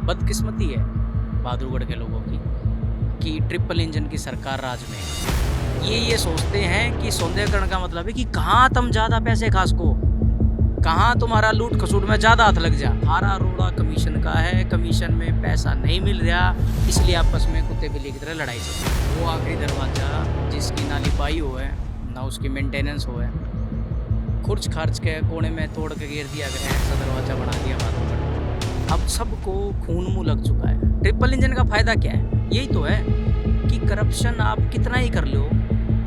बदकिस्मती है बहादुरगढ़ के लोगों की कि ट्रिपल इंजन की सरकार राज में है। ये सोचते हैं कि सौंदर्यकरण का मतलब है कि कहाँ तुम ज़्यादा पैसे खा सको, कहाँ तुम्हारा लूट खसूट में ज़्यादा हाथ लग जा। हारा रोड़ा कमीशन का है, कमीशन में पैसा नहीं मिल रहा, इसलिए आपस में कुत्ते बिल्ली की तरह लड़ाई चल रही है। वो आखिरी दरवाज़ा जिसकी ना लिपाई हो है ना उसकी मेंटेनेंस हो है, खुर्च खार्च के कोने में तोड़ के गिर दिया गया, ऐसा दरवाज़ा बना दिया बहादुरगढ़। अब सबको खून मुँह लग चुका है। ट्रिपल इंजन का फ़ायदा क्या है? यही तो है कि करप्शन आप कितना ही कर लो,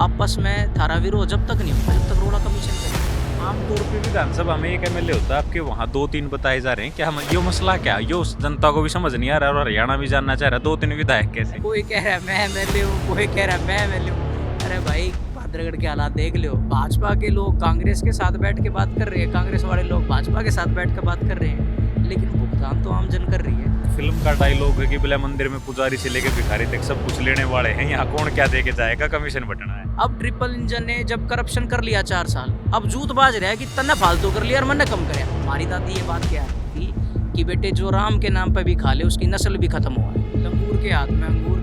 आपस में थारा विरोध जब तक नहीं होता जब तक रोड़ा कमीशन करे। आमतौर पे विधानसभा में एक एमएलए होता है, आपके वहाँ 2-3 बताए जा रहे हैं। क्या हम यो मसला क्या यो जनता को भी समझ नहीं आ रहा और हरियाणा भी जानना चाह रहा है 2-3 विधायक कैसे? कोई कह रहा है मैं एमएलए हूँ, कोई कह रहा है मैं एमएलए हूँ। अरे भाई बहादुरगढ़ के हालात देख लो। भाजपा के लोग कांग्रेस के साथ बैठ के बात कर रहे हैं, कांग्रेस वाले लोग भाजपा के साथ बैठ के बात कर रहे हैं, लेकिन भुगतान तो आम जन कर रही है। फिल्म का डायलॉग है कि बिला मंदिर में पुजारी से लेके भिखारी तक सब कुछ लेने वाले हैं, यहाँ कौन क्या दे के जाएगा, कमीशन बटना है। अब ट्रिपल इंजन ने जब करप्शन कर लिया 4 साल, अब जूत बाज रहा है कि तन्ने फालतू कर लिया और मैंने कम करे। हमारी दादी ये बात क्या थी कि बेटे जो राम के नाम पे भी खा ले उसकी नस्ल भी खत्म हुआ है। लंगूर के हाथ में अंगूर,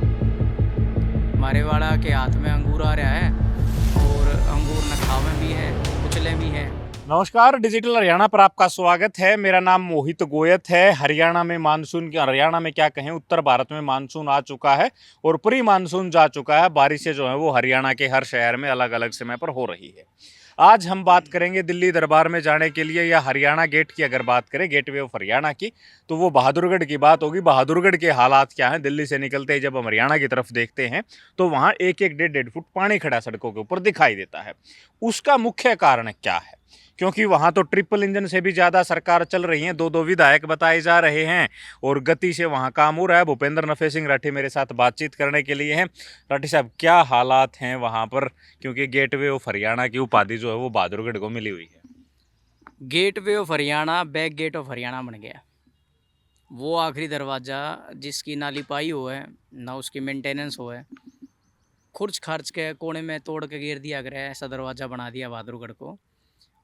मारेवाड़ा के हाथ में अंगूर आ रहा है और अंगूर न खावे भी है कुचले भी है। नमस्कार, डिजिटल हरियाणा पर आपका स्वागत है। मेरा नाम मोहित गोयत है। हरियाणा में मानसून हरियाणा में क्या कहें, उत्तर भारत में मानसून आ चुका है और प्री मानसून जा चुका है। बारिशें जो है वो हरियाणा के हर शहर में अलग अलग समय पर हो रही है। आज हम बात करेंगे दिल्ली दरबार में जाने के लिए या हरियाणा गेट की। अगर बात करें गेटवे ऑफ हरियाणा की तो वो बहादुरगढ़ की बात होगी। बहादुरगढ़ के हालात क्या हैं? दिल्ली से निकलते ही जब हम हरियाणा की तरफ देखते हैं तो वहाँ 1-1, 1.5 फुट पानी खड़ा सड़कों के ऊपर दिखाई देता है। उसका मुख्य कारण क्या है? क्योंकि वहां तो ट्रिपल इंजन से भी ज्यादा सरकार चल रही है, 2-2 विधायक बताए जा रहे हैं और गति से वहां काम हो रहा है। भूपेंद्र नफे सिंह राठी मेरे साथ बातचीत करने के लिए हैं। राठी साहब, क्या हालात हैं वहां पर? क्योंकि गेटवे ऑफ हरियाणा की उपाधि जो है वो बहादुरगढ़ को मिली हुई है। Gateway of Haryana back gate of Haryana बन गया। वो आखिरी दरवाज़ा जिसकी ना लिपाई हो है ना उसकी मेंटेनेंस हो है, खुर्च खार्च के कोने में तोड़ के गिर दिया गया, ऐसा दरवाज़ा बना दिया बहादुरगढ़ को।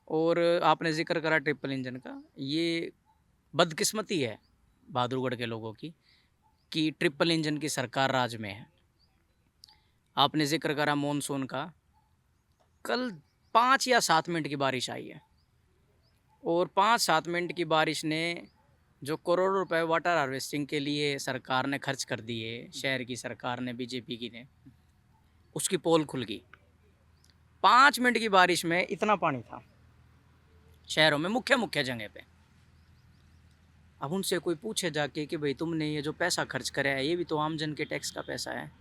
और आपने जिक्र करा ट्रिपल इंजन का, ये बदकिस्मती है बहादुरगढ़ के लोगों की कि ट्रिपल इंजन की सरकार राज में है। आपने जिक्र करा मॉनसून का, कल 5 या 7 मिनट की बारिश आई है और 5-7 मिनट की बारिश ने जो करोड़ों रुपए वाटर हार्वेस्टिंग के लिए सरकार ने खर्च कर दिए, शहर की सरकार ने, बीजेपी की ने, उसकी पोल खुल गई। 5 मिनट की बारिश में इतना पानी था शहरों में, मुख्य जगह पे। अब उनसे कोई पूछे जाके कि भाई तुमने ये जो पैसा खर्च करा है ये भी तो आम जन के टैक्स का पैसा है।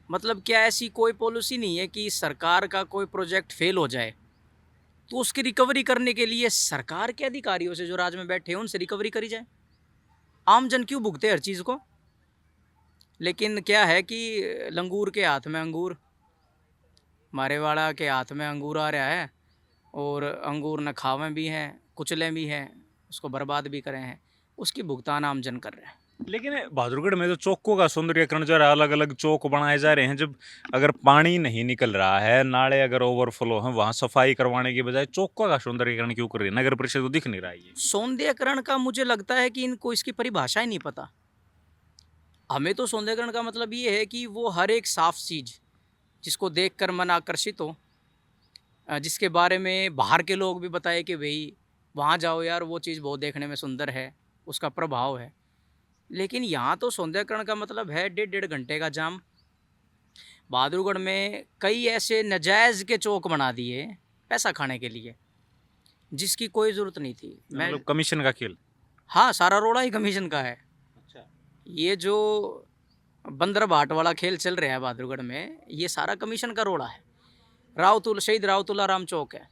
मतलब क्या ऐसी कोई पॉलिसी नहीं है कि सरकार का कोई प्रोजेक्ट फेल हो जाए तो उसकी रिकवरी करने के लिए सरकार के अधिकारियों से जो राज में बैठे हैं उनसे रिकवरी करी जाए? आम जन क्यों भुगते हर चीज़ को? लेकिन क्या है कि लंगूर के हाथ में अंगूर, मारेवाड़ा के हाथ में अंगूर आ रहा है और अंगूर न खावे भी हैं कुचले भी हैं, उसको बर्बाद भी करे हैं, उसकी भुगतान आम जन कर रहे हैं। लेकिन बहादुरगढ़ में तो चौकों का सौंदर्यीकरण जो है, अलग अलग चौक बनाए जा रहे हैं। जब अगर पानी नहीं निकल रहा है, नाले अगर ओवरफ्लो हैं, वहां सफाई करवाने की बजाय चौकों का सौंदर्यीकरण क्यों कर रही है नगर परिषद को? दिख नहीं रहा है ये। सौंदर्यकरण का मुझे लगता है कि इनको इसकी परिभाषा ही नहीं पता। हमें तो सौंदर्यकरण का मतलब ये है कि वो हर एक साफ चीज़ जिसको देखकर मन आकर्षित हो, जिसके बारे में बाहर के लोग भी बताए कि भाई वहाँ जाओ यार, वो चीज़ बहुत देखने में सुंदर है, उसका प्रभाव है। लेकिन यहाँ तो सौंदर्यकरण का मतलब है 1.5 घंटे का जाम। बहादुरगढ़ में कई ऐसे नाजायज़ के चौक बना दिए पैसा खाने के लिए, जिसकी कोई ज़रूरत नहीं थी। मैं मतलब कमीशन का खेल। हाँ, सारा रोड़ा ही कमीशन का है। अच्छा। ये जो बंदर बाट वाला खेल चल रहा है बहादुरगढ़ में, ये सारा कमीशन का रोड़ा है। शहीद रावतुल्ला राम चौक है,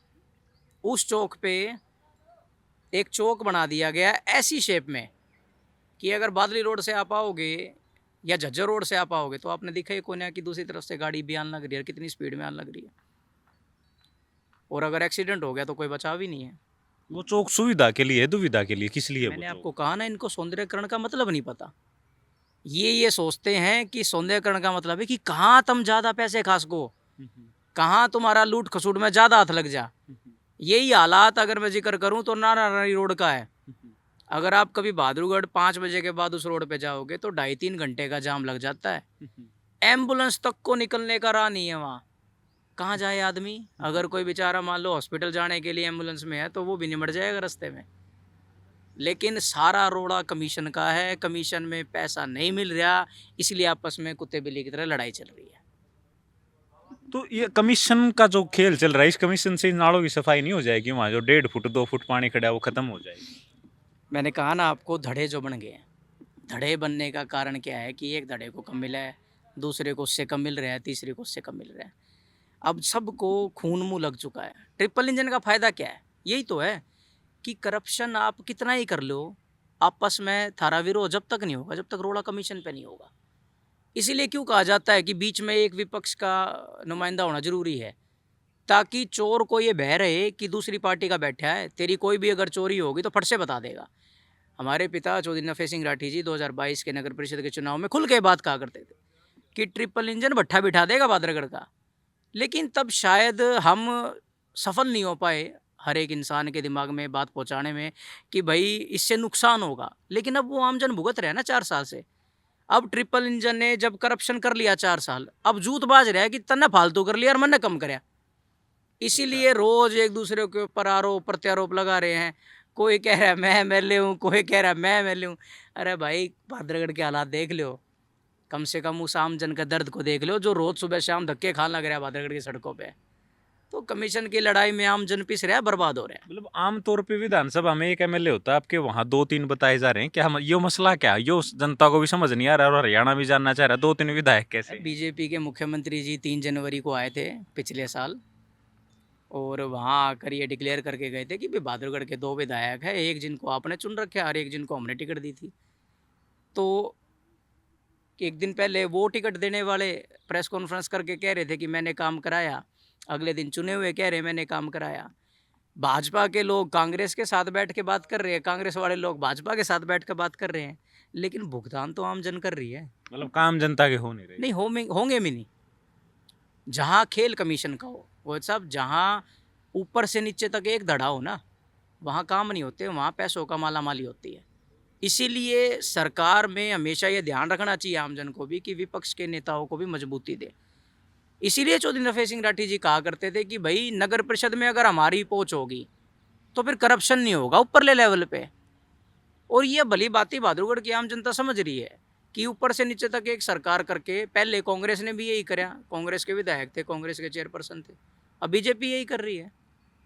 उस चौक पे एक चौक बना दिया गया ऐसी शेप में कि अगर बादली रोड से आप आओगे या झज्जर रोड से आप आओगे तो आपने देखा ही कोने की दूसरी तरफ से गाड़ी भी आने लग रही है, कितनी स्पीड में आने लग रही है, और अगर एक्सीडेंट हो गया तो कोई बचाव ही नहीं है। वो चौक सुविधा के लिए, दुविधा के लिए, किस लिए? मैंने आपको कहा ना, इनको सौंदर्यकरण का मतलब नहीं पता। ये सोचते हैं कि सौंदर्यकरण का मतलब है कि कहाँ तुम ज़्यादा पैसे खा सको, कहाँ तुम्हारा लूट खसूट में ज़्यादा हाथ लग जा। यही हालात अगर मैं जिक्र करूँ तो नारायणी रोड का है। अगर आप कभी बहादुरगढ़ 5 बजे के बाद उस रोड पे जाओगे तो 2.5-3 घंटे का जाम लग जाता है। एम्बुलेंस तक को निकलने का राह नहीं है वहाँ। कहाँ जाए आदमी? अगर कोई बेचारा मान लो हॉस्पिटल जाने के लिए एम्बुलेंस में है तो वो भी निमट जाएगा रास्ते में। लेकिन सारा रोड़ा कमीशन का है, कमीशन में पैसा नहीं मिल रहा, इसलिए आपस में कुत्ते बिल्ली की तरह लड़ाई चल रही है। तो ये कमीशन का जो खेल चल रहा है, इस कमीशन से इन नालों की सफाई नहीं हो जाएगी? वहाँ जो 1.5 फुट 2 फुट पानी खड़ा है वो खत्म हो जाएगी? मैंने कहा ना आपको, धड़े जो बन गए हैं। धड़े बनने का कारण क्या है कि एक धड़े को कम मिला है, दूसरे को उससे कम मिल रहा है, तीसरे को उससे कम मिल रहा है। अब सबको खून मुँह लग चुका है। ट्रिपल इंजन का फ़ायदा क्या है? यही तो है कि करप्शन आप कितना ही कर लो, आपस में थारा विरोध जब तक नहीं होगा, जब तक रोड़ा कमीशन पे नहीं होगा। इसीलिए क्यों कहा जाता है कि बीच में एक विपक्ष का नुमाइंदा होना ज़रूरी है, ताकि चोर को ये भय रहे कि दूसरी पार्टी का बैठा है, तेरी कोई भी अगर चोरी होगी तो फट से बता देगा। हमारे पिता चौधरी नफे सिंह राठी जी 2022 के नगर परिषद के चुनाव में खुल के बात कहा करते थे कि ट्रिपल इंजन भट्ठा बिठा देगा बादरगढ़ का। लेकिन तब शायद हम सफल नहीं हो पाए हर एक इंसान के दिमाग में बात पहुंचाने में कि भाई इससे नुकसान होगा। लेकिन अब वो आमजन भुगत रहे हैं ना 4 साल से। अब ट्रिपल इंजन ने जब करप्शन कर लिया 4 साल, अब जूत बाज रहा है कि तन्ने फालतू कर लिया और मैंने कम कराया। इसीलिए रोज एक दूसरे के ऊपर आरोप प्रत्यारोप लगा रहे हैं। कोई कह रहा है मैं एमएलए हूँ, कोई कह रहा है मैं एमएलए हूँ। अरे भाई बादरगढ़ के हालात देख लो, कम से कम उस आम जन का दर्द को देख लो जो रोज सुबह शाम धक्के खाने लग रहा है बादरगढ़ की सड़कों पे। तो कमीशन की लड़ाई में आम जन पिस रहा है, बर्बाद हो रहा है। मतलब आमतौर पे विधानसभा में एक एमएलए होता है, आपके वहाँ 2-3 बताए जा रहे हैं। क्या हम ये मसला क्या है? यो जनता को भी समझ नहीं आ रहा और हरियाणा भी जानना चाह रहा है 2-3 विधायक कैसे? बीजेपी के मुख्यमंत्री जी 3 जनवरी को आए थे पिछले साल, और वहाँ आकर ये डिक्लेयर करके गए थे कि भाई बहादुरगढ़ के 2 विधायक हैं, एक जिनको आपने चुन रखा है और एक जिनको हमने टिकट दी थी। तो एक दिन पहले वो टिकट देने वाले प्रेस कॉन्फ्रेंस करके कह रहे थे कि मैंने काम कराया, अगले दिन चुने हुए कह रहे मैंने काम कराया। भाजपा के लोग कांग्रेस के साथ बैठ के बात कर रहे हैं, कांग्रेस वाले लोग भाजपा के साथ बैठ कर बात कर रहे हैं, लेकिन भुगतान तो आम जन कर रही है। मतलब काम जनता के हो नहीं रहे। नहीं होंगे भी नहीं। जहाँ खेल कमीशन का हो वो सब, जहाँ ऊपर से नीचे तक एक धड़ा हो ना, वहाँ काम नहीं होते, वहाँ पैसों का मालामाली होती है। इसीलिए सरकार में हमेशा ये ध्यान रखना चाहिए आमजन को भी कि विपक्ष के नेताओं को भी मजबूती दे। इसीलिए चौधरी नफे सिंह राठी जी कहा करते थे कि भाई नगर परिषद में अगर हमारी पहुँच होगी तो फिर करप्शन नहीं होगा ऊपरले लेवल पे। और ये भली बात ही बहादुरगढ़ की आम जनता समझ रही है कि ऊपर से नीचे तक एक सरकार करके, पहले कांग्रेस ने भी यही करा, कांग्रेस के विधायक थे, कांग्रेस के चेयरपर्सन थे। अब बीजेपी यही कर रही है,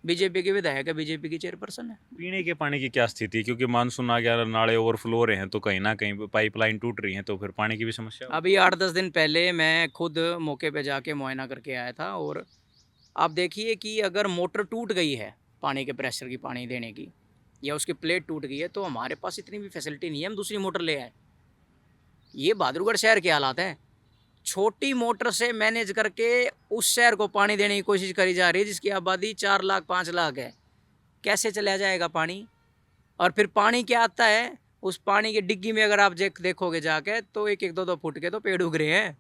बीजेपी के विधायक है, बीजेपी की चेयरपर्सन है। पीने के पानी की क्या स्थिति है? क्योंकि मानसून आ गया, नाले ओवरफ्लो हो रहे हैं, तो कहीं ना कहीं पाइपलाइन टूट रही है, तो फिर पानी की भी समस्या होगी। अभी 8-10 दिन पहले मैं खुद मौके पे जाके मुआयना करके आया था, और आप देखिए कि अगर मोटर टूट गई है पानी के प्रेशर की, पानी देने की, या उसकी प्लेट टूट गई है, तो हमारे पास इतनी भी फैसिलिटी नहीं है हम दूसरी मोटर ले आए। ये बहादुरगढ़ शहर के हालात हैं। छोटी मोटर से मैनेज करके उस शहर को पानी देने की कोशिश करी जा रही है जिसकी आबादी 4 लाख 5 लाख है। कैसे चला जाएगा पानी? और फिर पानी क्या आता है, उस पानी की डिग्गी में अगर आप देखोगे जाके तो 1-1 2-2 फुट के तो पेड़ उग रहे हैं।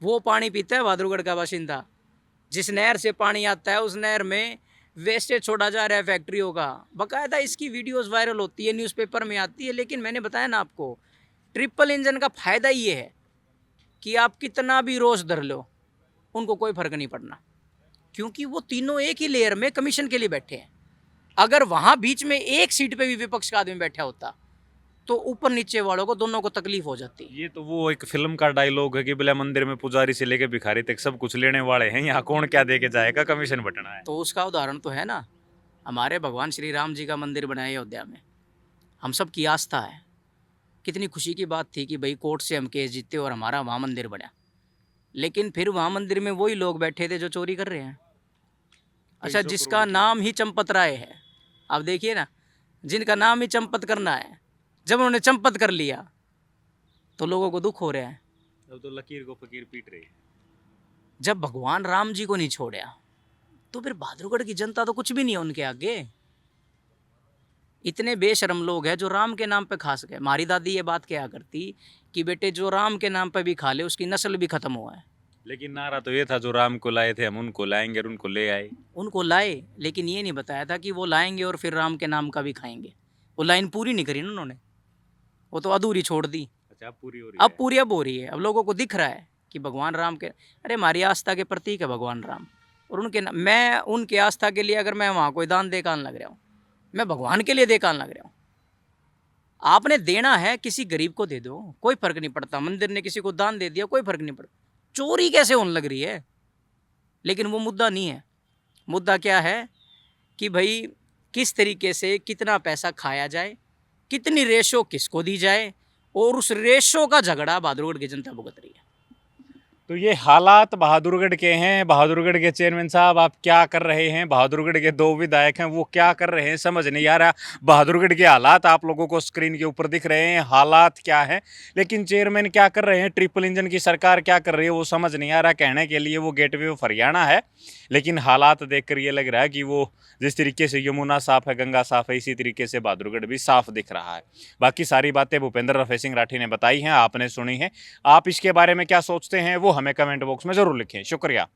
वो पानी पीता है बहादुरगढ़ का बाशिंदा। जिस नहर से पानी आता है उस नहर में वेस्टेज छोड़ा जा रहा है फैक्ट्रियों का। बाकायदा इसकी वीडियोस वायरल होती है, न्यूज़पेपर में आती है। लेकिन मैंने बताया ना आपको, ट्रिपल इंजन का फ़ायदा ये है कि आप कितना भी रोष धर लो, उनको कोई फ़र्क नहीं पड़ना, क्योंकि वो तीनों एक ही लेयर में कमीशन के लिए बैठे हैं। अगर वहाँ बीच में एक सीट पे भी विपक्ष का आदमी बैठा होता तो ऊपर नीचे वालों को दोनों को तकलीफ हो जाती। ये तो वो एक फिल्म का डायलॉग है कि बोले मंदिर में पुजारी से लेके भिखारी तक सब कुछ लेने वाले हैं, यहाँ कौन क्या दे के जाएगा, कमीशन बटना है। तो उसका उदाहरण तो है ना, हमारे भगवान श्री राम जी का मंदिर बनाया अयोध्या में, हम सब की आस्था है। कितनी खुशी की बात थी कि भाई कोर्ट से हम केस जीते और हमारा वहाँ मंदिर बना। लेकिन फिर वहाँ मंदिर में वही लोग बैठे थे जो चोरी कर रहे हैं। अच्छा, जिसका नाम ही चंपत राय है, आप देखिए ना, जिनका नाम ही चंपत करना है, जब उन्होंने चंपत कर लिया तो लोगों को दुख हो रहा है। अब तो लकीर को फकीर पीट रही है। जब भगवान राम जी को नहीं छोड़ा तो फिर बहादुरगढ़ की जनता तो कुछ भी नहीं है उनके आगे। इतने बेशर्म लोग हैं जो राम के नाम पे खा सके। हमारी दादी ये बात क्या करती कि बेटे जो राम के नाम पे भी खा ले उसकी नस्ल भी खत्म हुआ है। लेकिन नारा तो ये था, जो राम को लाए थे हम उनको लाएंगे, और उनको ले आए। उनको लाए, लेकिन ये नहीं बताया था कि वो लाएंगे और फिर राम के नाम का भी खाएंगे। वो लाइन पूरी नहीं करी ना उन्होंने, वो तो अधूरी छोड़ दी। अच्छा, अब पूरी हो रही अब पूरी अब हो रही है, अब लोगों को दिख रहा है कि भगवान राम के, अरे हमारी आस्था के प्रतीक है भगवान राम, और मैं उनके आस्था के लिए अगर मैं वहाँ कोई दान दे कान लग रहा हूँ, मैं भगवान के लिए दे कान लग रहा हूँ। आपने देना है किसी गरीब को दे दो, कोई फर्क नहीं पड़ता। मंदिर ने किसी को दान दे दिया, कोई फर्क नहीं पड़ता। चोरी कैसे होने लग रही है, लेकिन वो मुद्दा नहीं है। मुद्दा क्या है कि भाई किस तरीके से कितना पैसा खाया जाए, कितनी रेशो किसको दी जाए, और उस रेशो का झगड़ा बहादुरगढ़ की जनता भुगत रही है। तो ये हालात बहादुरगढ़ के हैं। बहादुरगढ़ के चेयरमैन साहब आप क्या कर रहे हैं? बहादुरगढ़ के 2 विधायक हैं, वो क्या कर रहे हैं समझ नहीं आ रहा। बहादुरगढ़ के हालात आप लोगों को स्क्रीन के ऊपर दिख रहे हैं, हालात क्या हैं, लेकिन चेयरमैन क्या कर रहे हैं, ट्रिपल इंजन की सरकार क्या कर रही है, वो समझ नहीं आ रहा। कहने के लिए वो गेटवे ऑफ हरियाणा है, लेकिन हालात देखकर ये लग रहा है कि वो जिस तरीके से यमुना साफ है, गंगा साफ है, इसी तरीके से बहादुरगढ़ भी साफ दिख रहा है। बाकी सारी बातें भूपेंद्र रफे सिंह राठी ने बताई हैं, आपने सुनी हैं। आप इसके बारे में क्या सोचते हैं वो हमें कमेंट बॉक्स में ज़रूर लिखें। शुक्रिया।